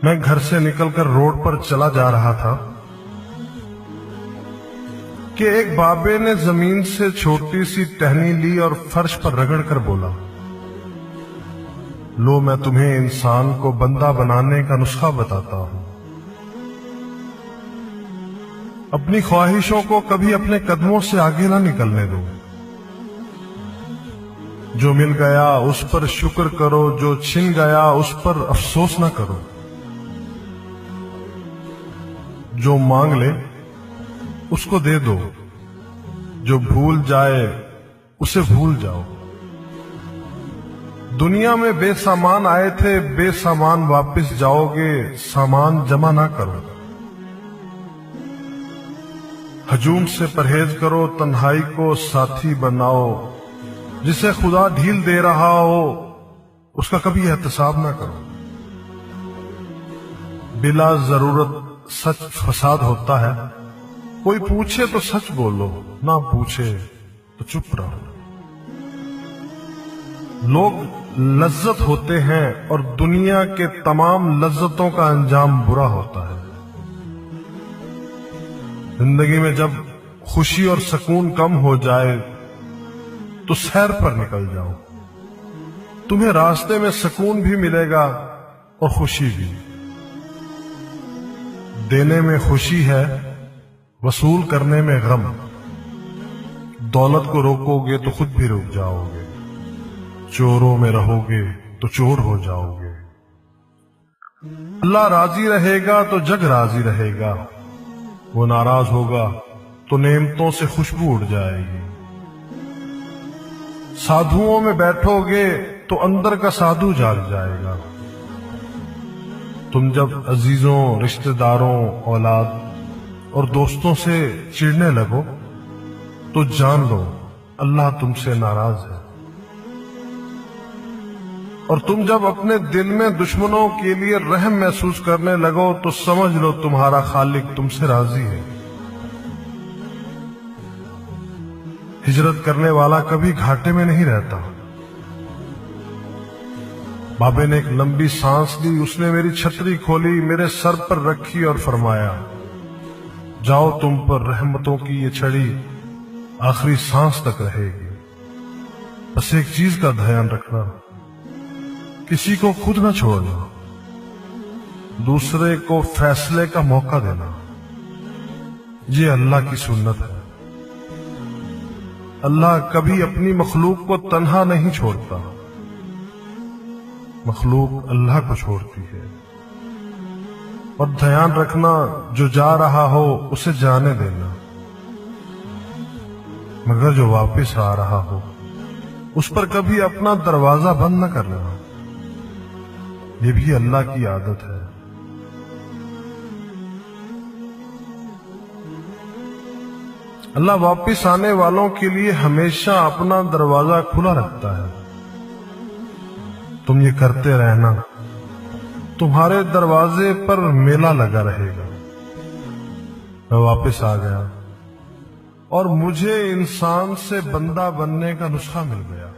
मैं घर से निकलकर रोड पर चला जा रहा था कि एक बाबे ने जमीन से छोटी सी टहनी ली और फर्श पर रगड़ कर बोला, लो मैं तुम्हें इंसान को बंदा बनाने का नुस्खा बताता हूं। अपनी ख्वाहिशों को कभी अपने कदमों से आगे ना निकलने दो। जो मिल गया उस पर शुक्र करो, जो छिन गया उस पर अफसोस ना करो। जो मांग ले उसको दे दो, जो भूल जाए उसे भूल जाओ। दुनिया में बेसामान आए थे, बेसामान वापस जाओगे, सामान जमा ना करो। हजूम से परहेज करो, तन्हाई को साथी बनाओ। जिसे खुदा ढील दे रहा हो उसका कभी एहतसाब ना करो। बिला जरूरत सच फसाद होता है। कोई पूछे तो सच बोलो, ना पूछे तो चुप रहो। लोग लज्जत होते हैं और दुनिया के तमाम लज्जतों का अंजाम बुरा होता है। जिंदगी में जब खुशी और सुकून कम हो जाए तो सैर पर निकल जाओ। तुम्हें रास्ते में सुकून भी मिलेगा और खुशी भी। देने में खुशी है, वसूल करने में गम। दौलत को रोकोगे तो खुद भी रुक जाओगे। चोरों में रहोगे तो चोर हो जाओगे। अल्लाह राजी रहेगा तो जग राजी रहेगा। वो नाराज होगा तो नेमतों से खुशबू उड़ जाएगी। साधुओं में बैठोगे तो अंदर का साधु जाग जाएगा। तुम जब अजीजों, रिश्तेदारों, औलाद और दोस्तों से चिढ़ने लगो तो जान लो अल्लाह तुमसे नाराज है। और तुम जब अपने दिल में दुश्मनों के लिए रहम महसूस करने लगो तो समझ लो तुम्हारा खालिक तुमसे राजी है। हिजरत करने वाला कभी घाटे में नहीं रहता। बाबे ने एक लंबी सांस ली, उसने मेरी छतरी खोली, मेरे सर पर रखी और फरमाया, जाओ तुम पर रहमतों की ये छड़ी आखिरी सांस तक रहेगी। बस एक चीज का ध्यान रखना, किसी को खुद न छोड़ना, दूसरे को फैसले का मौका देना। ये अल्लाह की सुन्नत है। अल्लाह कभी अपनी मखलूक को तन्हा नहीं छोड़ता, मखलूक अल्लाह को छोड़ती है। और ध्यान रखना, जो जा रहा हो उसे जाने देना, मगर जो वापस आ रहा हो उस पर कभी अपना दरवाजा बंद न करना। ये भी अल्लाह की आदत है। अल्लाह वापस आने वालों के लिए हमेशा अपना दरवाजा खुला रखता है। तुम ये करते रहना, तुम्हारे दरवाजे पर मेला लगा रहेगा। मैं वापस आ गया और मुझे इंसान से बंदा बनने का नुस्खा मिल गया।